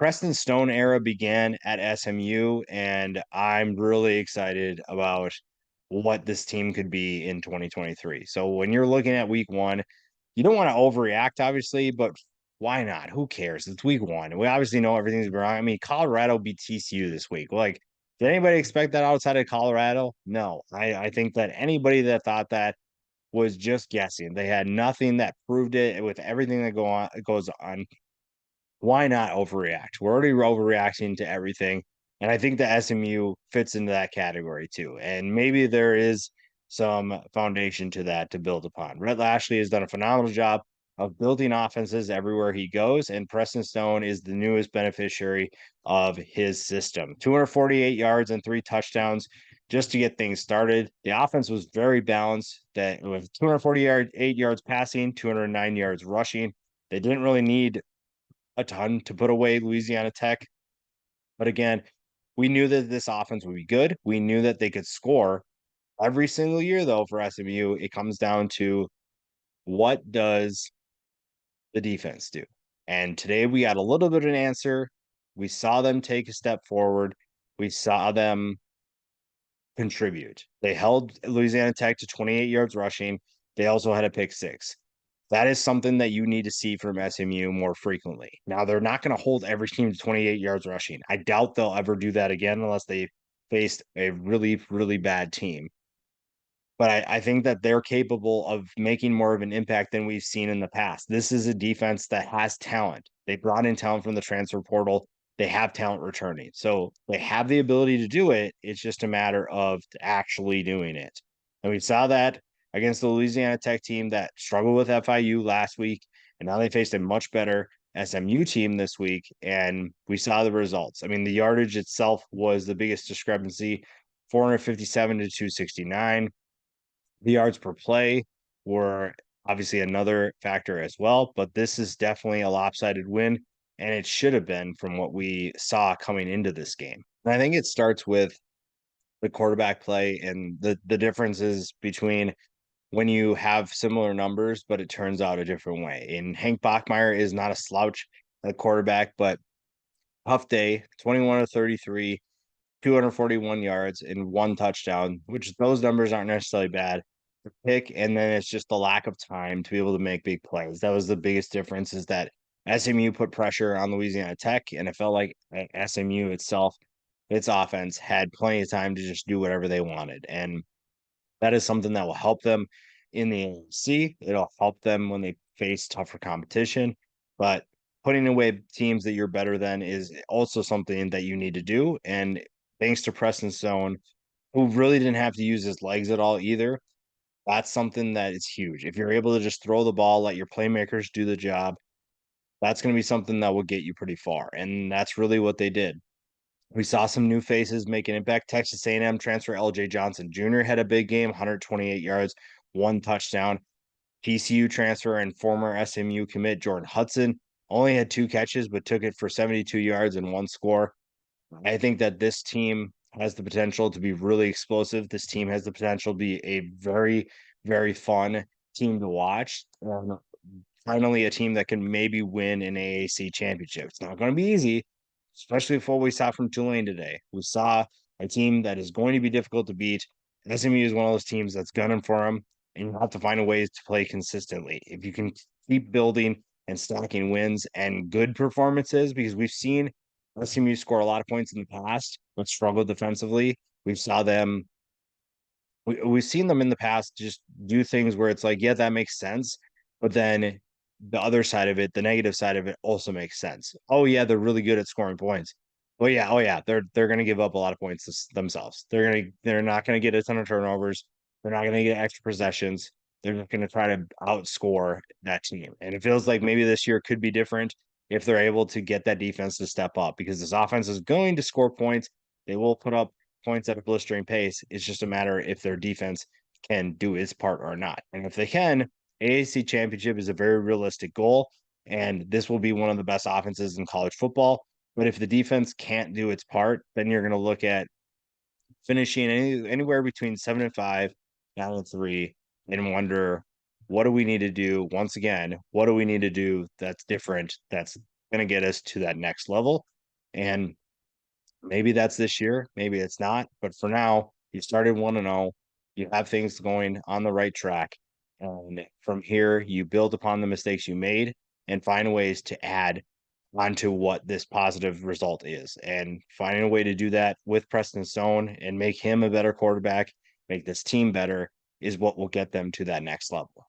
Preston Stone era began at SMU, and I'm really excited about what this team could be in 2023. So when you're looking at week one, you don't want to overreact, obviously, but why not? Who cares? It's week one. We obviously know everything's wrong. I mean, Colorado beat TCU this week. Like, did anybody expect that outside of Colorado? No. I think that anybody that thought that was just guessing. They had nothing that proved it with everything that goes on. Why not overreact? We're already overreacting to everything. And I think the SMU fits into that category too. And maybe there is some foundation to that to build upon. Rhett Lashley has done a phenomenal job of building offenses everywhere he goes, and Preston Stone is the newest beneficiary of his system. 248 yards and 3 touchdowns just to get things started. The offense was very balanced, that with 248 yards passing, 209 yards rushing. They didn't really need a ton to put away Louisiana Tech. But again, we knew that this offense would be good. We knew that they could score every single year, though, for SMU. It comes down to what does the defense do? And today we got a little bit of an answer. We saw them take a step forward. We saw them contribute. They held Louisiana Tech to 28 yards rushing. They also had a pick six. That is something that you need to see from SMU more frequently. Now, they're not going to hold every team to 28 yards rushing. I doubt they'll ever do that again unless they faced a really, really bad team. But I think that they're capable of making more of an impact than we've seen in the past. This is a defense that has talent. They brought in talent from the transfer portal. They have talent returning. So they have the ability to do it. It's just a matter of actually doing it. And we saw that against the Louisiana Tech team that struggled with FIU last week. And now they faced a much better SMU team this week. And we saw the results. I mean, the yardage itself was the biggest discrepancy, 457 to 269. The yards per play were obviously another factor as well, but this is definitely a lopsided win, and it should have been from what we saw coming into this game. And I think it starts with the quarterback play and the differences between when you have similar numbers, but it turns out a different way. And Hank Bachmeier is not a slouch at quarterback, but tough day, 21 to 33, 241 yards and 1 touchdown, which those numbers aren't necessarily bad to pick. And then it's just the lack of time to be able to make big plays. That was the biggest difference, is that SMU put pressure on Louisiana Tech, and it felt like SMU itself, its offense, had plenty of time to just do whatever they wanted. And that is something that will help them in the AAC. It'll help them when they face tougher competition. But putting away teams that you're better than is also something that you need to do. And thanks to Preston Stone, who really didn't have to use his legs at all either, that's something that is huge. If you're able to just throw the ball, let your playmakers do the job, that's going to be something that will get you pretty far. And that's really what they did. We saw some new faces make an impact. Texas A&M transfer LJ Johnson Jr. had a big game, 128 yards, 1 touchdown. TCU transfer and former SMU commit Jordan Hudson only had 2 catches, but took it for 72 yards and 1 score. I think that this team has the potential to be really explosive. This team has the potential to be a very, very fun team to watch. And finally, a team that can maybe win an AAC championship. It's not going to be easy, especially with what we saw from Tulane today. We saw a team that is going to be difficult to beat. SMU is one of those teams that's gunning for them, and you have to find a ways to play consistently. If you can keep building and stacking wins and good performances, because we've seen SMU score a lot of points in the past, but struggle defensively. We've seen them in the past just do things where it's like, yeah, that makes sense. But then the other side of it, the negative side of it also makes sense. Oh yeah, they're really good at scoring points. Oh yeah, they're gonna give up a lot of points themselves. They're not gonna get a ton of turnovers. They're not gonna get extra possessions. They're just gonna try to outscore that team. And it feels like maybe this year could be different if they're able to get that defense to step up, because this offense is going to score points. They will put up points at a blistering pace. It's just a matter if their defense can do its part or not. And if they can, AAC championship is a very realistic goal. And this will be one of the best offenses in college football. But if the defense can't do its part, then you're going to look at finishing anywhere between 7-5, 9-3, and wonder, what do we need to do? Once again, what do we need to do that's different, that's going to get us to that next level? And maybe that's this year, maybe it's not. But for now, you started 1-0. You have things going on the right track. And from here, you build upon the mistakes you made and find ways to add onto what this positive result is. And finding a way to do that with Preston Stone and make him a better quarterback, make this team better, is what will get them to that next level.